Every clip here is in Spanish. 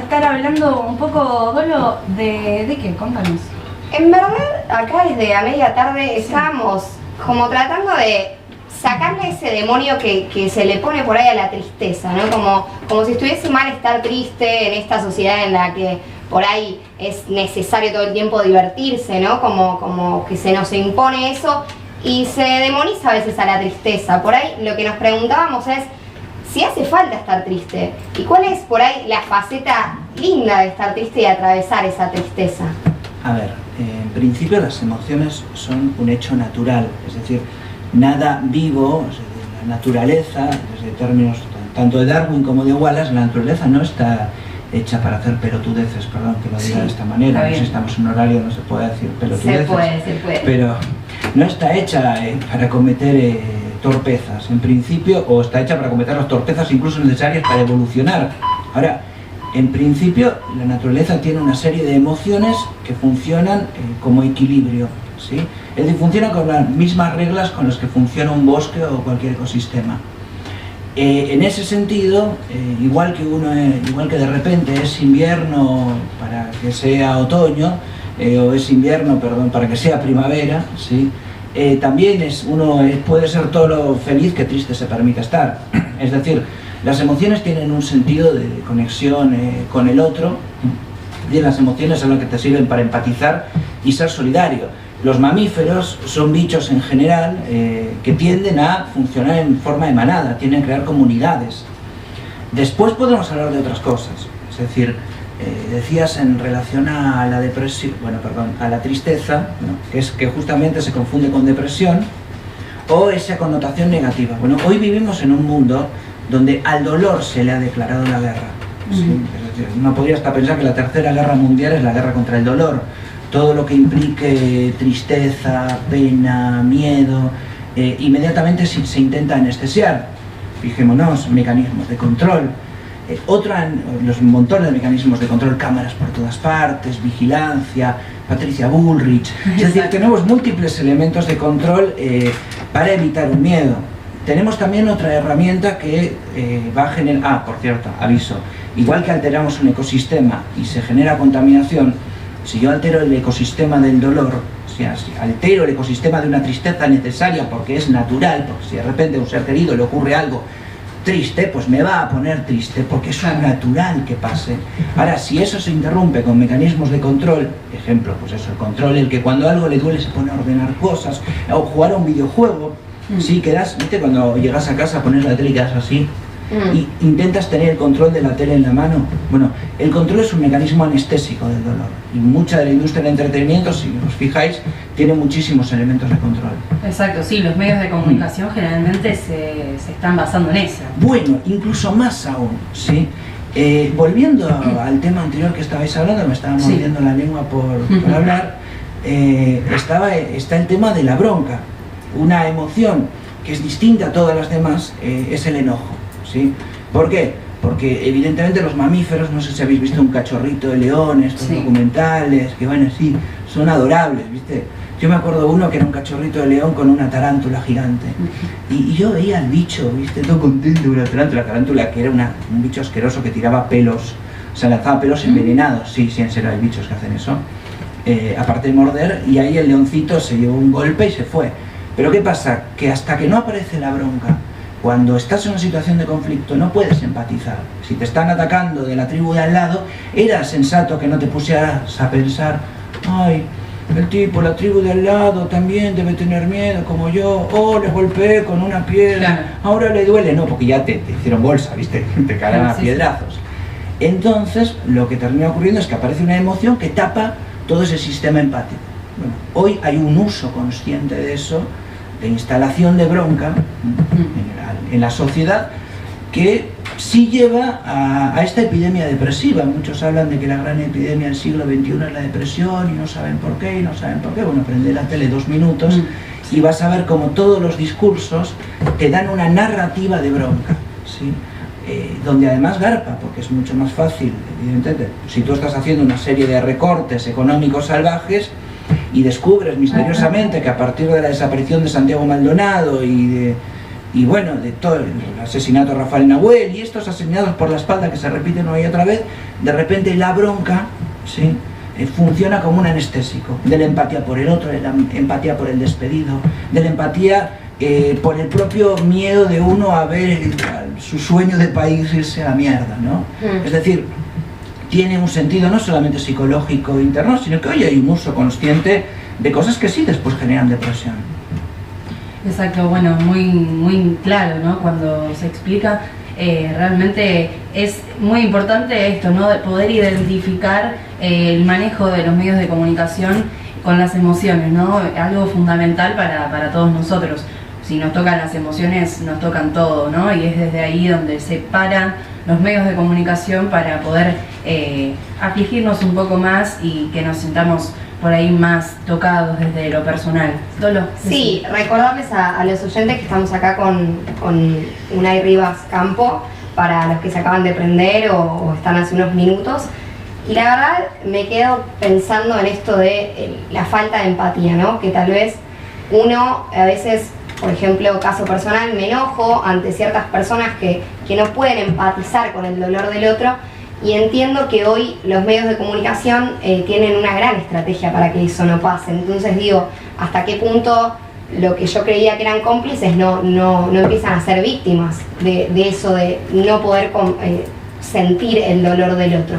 estar hablando un poco, Dolo, ¿de qué? Contanos. En verdad, acá desde a media tarde estábamos como tratando de sacarle ese demonio que se le pone por ahí a la tristeza, ¿no? Como si estuviese mal estar triste en esta sociedad en la que por ahí es necesario todo el tiempo divertirse, ¿no? Como que se nos impone eso y se demoniza a veces a la tristeza. Por ahí lo que nos preguntábamos es si hace falta estar triste y cuál es por ahí la faceta linda de estar triste y atravesar esa tristeza. A ver, en principio las emociones son un hecho natural, es decir, nada vivo, es decir, la naturaleza, desde términos tanto de Darwin como de Wallace, la naturaleza no está hecha para hacer pelotudeces, perdón que lo diga de esta manera, no sé si estamos en un horario, no se puede decir pelotudeces, Se puede. Pero no está hecha para cometer torpezas, en principio, o está hecha para cometer las torpezas incluso necesarias para evolucionar. Ahora, en principio, la naturaleza tiene una serie de emociones que funcionan como equilibrio, ¿sí? Es decir, funciona con las mismas reglas con las que funciona un bosque o cualquier ecosistema. En ese sentido, igual que de repente es invierno para que sea otoño, o es invierno, perdón, para que sea primavera, ¿sí? También uno puede ser todo lo feliz que triste se permite estar. Es decir, las emociones tienen un sentido de conexión con el otro, y las emociones son las que te sirven para empatizar y ser solidario. Los mamíferos son bichos en general que tienden a funcionar en forma de manada, tienden a crear comunidades. Después podemos hablar de otras cosas, es decir, decías en relación a la depresión, a la tristeza, ¿no? que justamente se confunde con depresión, o esa connotación negativa. Bueno, hoy vivimos en un mundo donde al dolor se le ha declarado la guerra. ¿Sí? Es decir, uno podría hasta pensar que la tercera guerra mundial es la guerra contra el dolor. Todo lo que implique tristeza, pena, miedo, inmediatamente se intenta anestesiar. Fijémonos, mecanismos de control. Los montones de mecanismos de control, cámaras por todas partes, vigilancia, Patricia Bullrich. Es decir, tenemos múltiples elementos de control para evitar un miedo. Tenemos también otra herramienta que va a generar... por cierto, aviso. Igual que alteramos un ecosistema y se genera contaminación, si yo altero el ecosistema del dolor, o sea, si altero el ecosistema de una tristeza necesaria porque es natural, porque si de repente a un ser querido le ocurre algo triste, pues me va a poner triste porque es natural que pase. Ahora, si eso se interrumpe con mecanismos de control, ejemplo, pues eso, el control, el que cuando algo le duele se pone a ordenar cosas, o jugar a un videojuego, sí, quedas, ¿viste? Cuando llegas a casa pones la tele y quedas así, y intentas tener el control de la tele en la mano. Bueno, el control es un mecanismo anestésico del dolor, y mucha de la industria del entretenimiento, si os fijáis, tiene muchísimos elementos de control. Exacto, sí, los medios de comunicación generalmente se están basando en eso. Bueno, incluso más aún, ¿sí? Volviendo al tema anterior que estabais hablando, me estaba mordiendo la lengua por hablar, está el tema de la bronca. Una emoción que es distinta a todas las demás es el enojo, ¿sí? ¿Por qué? Porque evidentemente los mamíferos, no sé si habéis visto un cachorrito de león, estos documentales que van así, son adorables, ¿viste? Yo me acuerdo uno que era un cachorrito de león con una tarántula gigante, y yo veía al bicho, ¿viste? Todo contento, una tarántula que era un bicho asqueroso que tiraba pelos, o sea, lanzaba pelos envenenados. Sí, en serio hay bichos que hacen eso, aparte de morder, y ahí el leoncito se llevó un golpe y se fue. Pero ¿qué pasa? Que hasta que no aparece la bronca, cuando estás en una situación de conflicto no puedes empatizar. Si te están atacando de la tribu de al lado, era sensato que no te pusieras a pensar, ay, la tribu de al lado también debe tener miedo como yo, le golpeé con una piedra, ahora le duele. No, porque ya te hicieron bolsa, ¿viste? Te caerán a piedrazos. Entonces, lo que termina ocurriendo es que aparece una emoción que tapa todo ese sistema empático. Bueno, hoy hay un uso consciente de eso, de instalación de bronca en la sociedad, que sí lleva a esta epidemia depresiva. Muchos hablan de que la gran epidemia del siglo XXI es la depresión y no saben por qué, Bueno, prende la tele 2 minutos y vas a ver como todos los discursos te dan una narrativa de bronca, ¿sí? Donde además garpa, porque es mucho más fácil, evidentemente, si tú estás haciendo una serie de recortes económicos salvajes y descubres misteriosamente que a partir de la desaparición de Santiago Maldonado y y bueno, de todo el asesinato de Rafael Nahuel y estos asesinatos por la espalda que se repiten una y otra vez, de repente la bronca, ¿sí?, funciona como un anestésico, de la empatía por el otro, de la empatía por el despedido, de la empatía por el propio miedo de uno a ver su sueño de país irse a la mierda, ¿no? Es decir, tiene un sentido no solamente psicológico interno, sino que hoy hay un uso consciente de cosas que sí después generan depresión. Exacto, bueno, muy claro, ¿no? Cuando se explica, realmente es muy importante esto, ¿no? De poder identificar el manejo de los medios de comunicación con las emociones, ¿no? Algo fundamental para todos nosotros. Si nos tocan las emociones, nos tocan todo, ¿no? Y es desde ahí donde se paran los medios de comunicación para poder afligirnos un poco más y que nos sintamos por ahí más tocados desde lo personal. Dolo. Sí, recordarles a los oyentes que estamos acá con Unai Rivas Campo, para los que se acaban de prender o están hace unos minutos. Y la verdad me quedo pensando en esto de la falta de empatía, ¿no? Que tal vez uno a veces, por ejemplo, caso personal, me enojo ante ciertas personas que no pueden empatizar con el dolor del otro. Y entiendo que hoy los medios de comunicación tienen una gran estrategia para que eso no pase. Entonces digo, ¿hasta qué punto lo que yo creía que eran cómplices no empiezan a ser víctimas de eso, de no poder sentir el dolor del otro?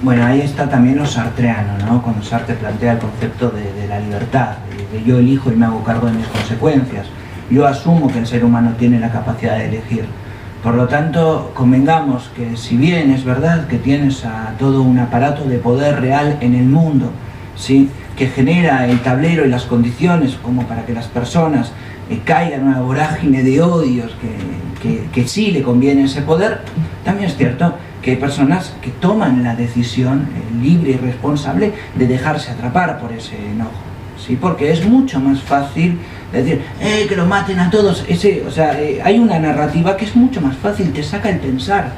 Bueno, ahí está también lo sartreano, ¿no? Cuando Sartre plantea el concepto de la libertad, de yo elijo y me hago cargo de mis consecuencias. Yo asumo que el ser humano tiene la capacidad de elegir. Por lo tanto, convengamos que si bien es verdad que tienes a todo un aparato de poder real en el mundo, ¿sí?, que genera el tablero y las condiciones como para que las personas caigan en una vorágine de odios que sí le conviene ese poder, también es cierto que hay personas que toman la decisión libre y responsable de dejarse atrapar por ese enojo, ¿sí? Porque es mucho más fácil decir, que lo maten a todos. Hay una narrativa que es mucho más fácil, te saca el pensar,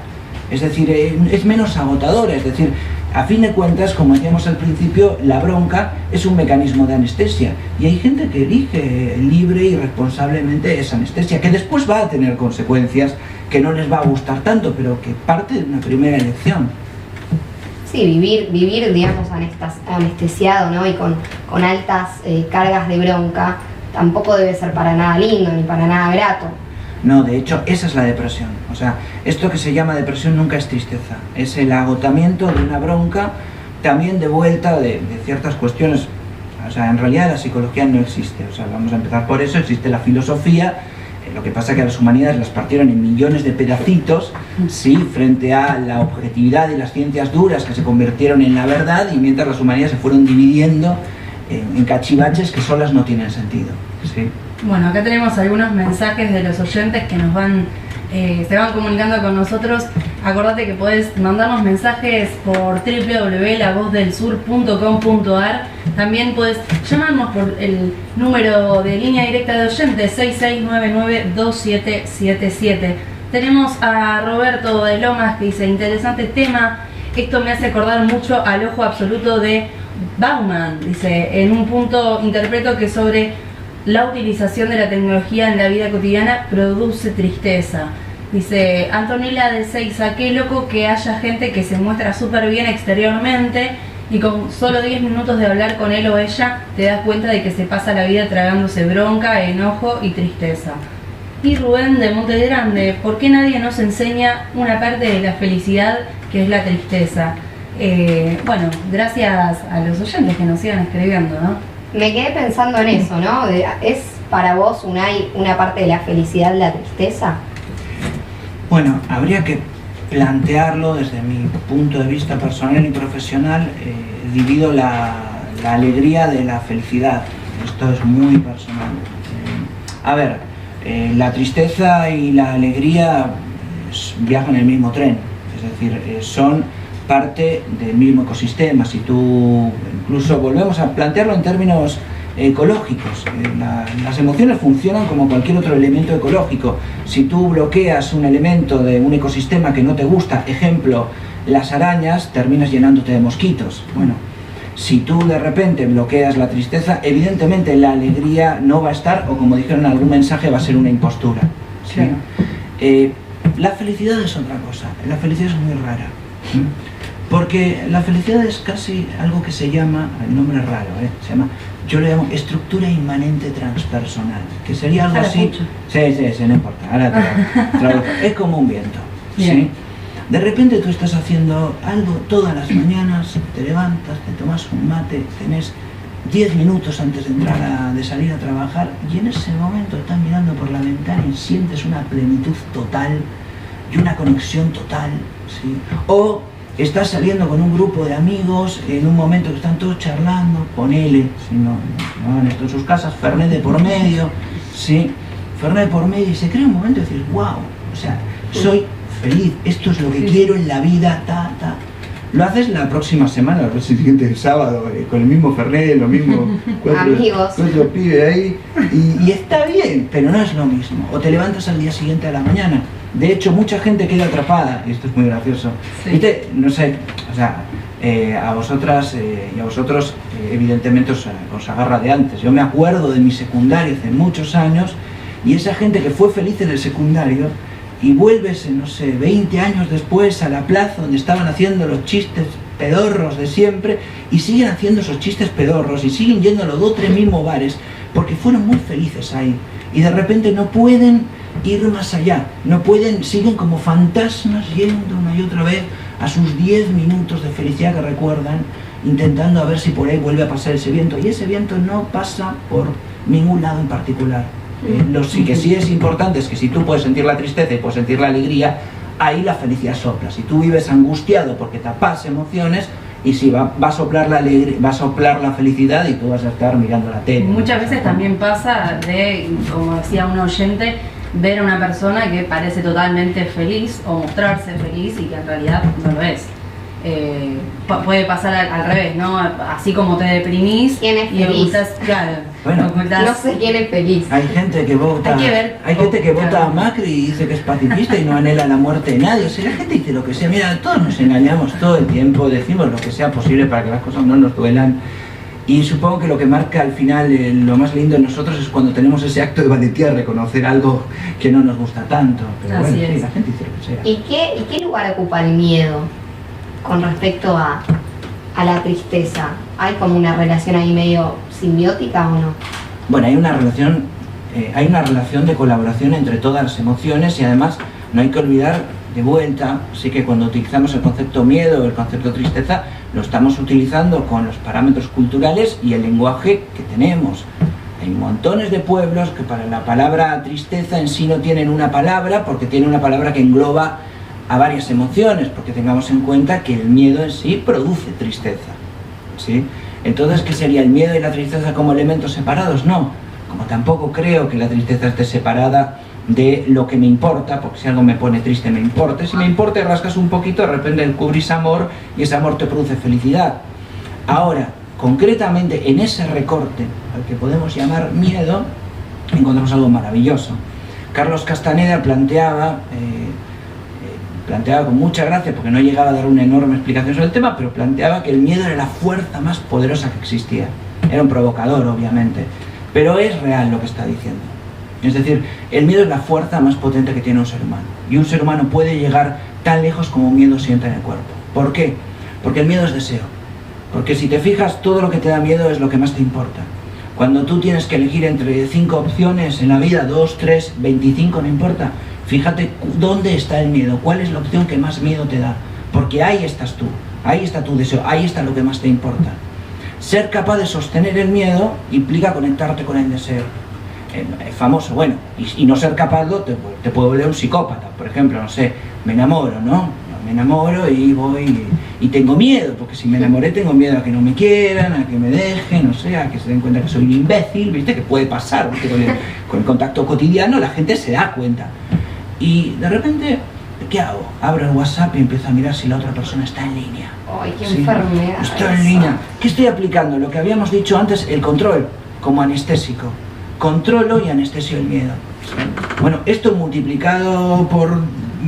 es decir, es menos agotadora, es decir, a fin de cuentas, como decíamos al principio, la bronca es un mecanismo de anestesia y hay gente que elige libre y responsablemente esa anestesia, que después va a tener consecuencias que no les va a gustar tanto, pero que parte de una primera elección. Sí, vivir digamos, anestesiado, ¿no? Y con altas cargas de bronca, tampoco debe ser para nada lindo ni para nada grato. No, de hecho, esa es la depresión. O sea, esto que se llama depresión nunca es tristeza. Es el agotamiento de una bronca, también de vuelta de ciertas cuestiones. O sea, en realidad la psicología no existe. O sea, vamos a empezar por eso. Existe la filosofía. Lo que pasa es que a las humanidades las partieron en millones de pedacitos, sí, frente a la objetividad y las ciencias duras que se convirtieron en la verdad, y mientras las humanidades se fueron dividiendo en cachivaches que solas no tienen sentido, ¿sí? Bueno, acá tenemos algunos mensajes de los oyentes que nos se van comunicando con nosotros. Acordate que podés mandarnos mensajes por www.lavozdelsur.com.ar. También podés llamarnos por el número de línea directa de oyentes 66992777. Tenemos a Roberto de Lomas que dice, interesante tema, esto me hace acordar mucho al ojo absoluto de Bauman. Dice, en un punto interpreto que sobre la utilización de la tecnología en la vida cotidiana produce tristeza. Dice Antonella de Seiza, qué loco que haya gente que se muestra súper bien exteriormente y con solo 10 minutos de hablar con él o ella te das cuenta de que se pasa la vida tragándose bronca, enojo y tristeza. Y Rubén de Monte Grande, ¿por qué nadie nos enseña una parte de la felicidad que es la tristeza? Bueno, gracias a los oyentes que nos sigan escribiendo, ¿no? Me quedé pensando en eso, ¿no? ¿Es para vos, Unai, una parte de la felicidad la tristeza? Bueno, habría que plantearlo desde mi punto de vista personal y profesional. Divido la alegría de la felicidad. Esto es muy personal. La tristeza y la alegría viajan en el mismo tren. Es decir, son parte del mismo ecosistema. Si tú, incluso volvemos a plantearlo en términos ecológicos, las emociones funcionan como cualquier otro elemento ecológico. Si tú bloqueas un elemento de un ecosistema que no te gusta, ejemplo, las arañas, terminas llenándote de mosquitos. Bueno, si tú de repente bloqueas la tristeza, evidentemente la alegría no va a estar, o como dijeron en algún mensaje, va a ser una impostura, ¿sí? Claro. La felicidad es otra cosa, la felicidad es muy rara, ¿sí? Porque la felicidad es casi algo que se llama, el nombre es raro, se llama, yo le llamo estructura inmanente transpersonal, que sería algo así. Sí, no importa, ahora te lo es como un viento, ¿sí? De repente tú estás haciendo algo todas las mañanas, te levantas, te tomas un mate, tenés 10 minutos antes de salir a trabajar, y en ese momento estás mirando por la ventana y sientes una plenitud total y una conexión total, ¿sí? O estás saliendo con un grupo de amigos en un momento que están todos charlando, ponele, si no van esto en sus casas, Fernet de por medio, ¿sí? Fernet de por medio, y se crea un momento de decir, wow, o sea, soy feliz, esto es lo que quiero en la vida, Lo haces la próxima semana, el siguiente sábado, con el mismo Fernet, lo mismo, cuatro pibes ahí, y está bien, pero no es lo mismo. O te levantas al día siguiente a la mañana. De hecho, mucha gente queda atrapada, y esto es muy gracioso. Sí. ¿Viste? No sé, o sea, a vosotras y a vosotros, evidentemente os agarra de antes. Yo me acuerdo de mi secundario hace muchos años, y esa gente que fue feliz en el secundario, y vuelves, no sé, 20 años después a la plaza donde estaban haciendo los chistes pedorros de siempre, y siguen haciendo esos chistes pedorros, y siguen yendo a los 2 o 3 mismos bares, porque fueron muy felices ahí, y de repente no pueden ir más allá, no pueden, siguen como fantasmas yendo una y otra vez a sus 10 minutos de felicidad que recuerdan, intentando a ver si por ahí vuelve a pasar ese viento, y ese viento no pasa por ningún lado en particular. Lo que sí es importante es que si tú puedes sentir la tristeza y puedes sentir la alegría, ahí la felicidad sopla. Si tú vives angustiado porque tapas emociones, y sí, va a soplar la alegría, va a soplar la felicidad, y tú vas a estar mirando la tele. Muchas veces también pasa de, como decía un oyente, ver a una persona que parece totalmente feliz o mostrarse feliz y que en realidad no lo es. Puede pasar al revés, ¿no? Así como te deprimís y ocultás, claro, bueno, no sé quién es feliz. Hay gente que vota, hay gente que vota a Macri y dice que es pacifista y no anhela la muerte de nadie. O sea, la gente dice lo que sea, mira, todos nos engañamos todo el tiempo, decimos lo que sea posible para que las cosas no nos duelan. Y supongo que lo que marca al final lo más lindo en nosotros es cuando tenemos ese acto de valentía de reconocer algo que no nos gusta tanto. Pero bueno, sí, la gente dice lo que sea. ¿Y qué lugar ocupa el miedo con respecto a la tristeza? ¿Hay como una relación ahí medio simbiótica o no? Bueno, hay una relación de colaboración entre todas las emociones, y además no hay que olvidar, de vuelta, sí que cuando utilizamos el concepto miedo o el concepto tristeza, lo estamos utilizando con los parámetros culturales y el lenguaje que tenemos. Hay montones de pueblos que para la palabra tristeza en sí no tienen una palabra, porque tiene una palabra que engloba a varias emociones, porque tengamos en cuenta que el miedo en sí produce tristeza, ¿sí? Entonces, ¿qué sería el miedo y la tristeza como elementos separados? No, como tampoco creo que la tristeza esté separada de lo que me importa, porque si algo me pone triste me importa, si me importa y rascas un poquito, de repente descubrís amor, y ese amor te produce felicidad. Ahora, concretamente en ese recorte, al que podemos llamar miedo, encontramos algo maravilloso. Carlos Castaneda planteaba con mucha gracia, porque no llegaba a dar una enorme explicación sobre el tema, pero planteaba que el miedo era la fuerza más poderosa que existía. Era un provocador, obviamente, pero es real lo que está diciendo. Es decir, el miedo es la fuerza más potente que tiene un ser humano, y un ser humano puede llegar tan lejos como un miedo siente en el cuerpo. ¿Por qué? Porque el miedo es deseo. Porque si te fijas, todo lo que te da miedo es lo que más te importa. Cuando tú tienes que elegir entre 5 opciones en la vida, 2, 3, 25, no importa, fíjate dónde está el miedo, cuál es la opción que más miedo te da, porque ahí estás tú, ahí está tu deseo, ahí está lo que más te importa. Ser capaz de sostener el miedo implica conectarte con el deseo. Famoso, bueno, y no ser capaz te puede volver un psicópata. Por ejemplo, no sé, me enamoro, ¿no? Me enamoro y voy y tengo miedo, porque si me enamoré tengo miedo a que no me quieran, a que me dejen, no sé, a que se den cuenta que soy un imbécil, ¿viste? Que puede pasar, ¿viste? Con el contacto cotidiano la gente se da cuenta. Y de repente, ¿qué hago? Abro el WhatsApp y empiezo a mirar si la otra persona está en línea. ¡Ay, qué enfermedad! Está en línea. ¿Qué estoy aplicando? Lo que habíamos dicho antes, el control, como anestésico. Controlo y anestesio el miedo. Bueno, esto multiplicado por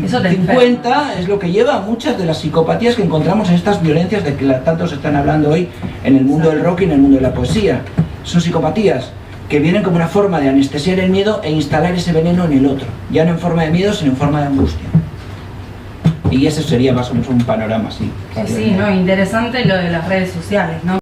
50 es lo que lleva a muchas de las psicopatías que encontramos en estas violencias de que tanto se están hablando hoy en el mundo del rock y en el mundo de la poesía. Son psicopatías que vienen como una forma de anestesiar el miedo e instalar ese veneno en el otro, ya no en forma de miedo, sino en forma de angustia. Y ese sería más o menos un panorama así. Sí, no, interesante lo de las redes sociales, ¿no?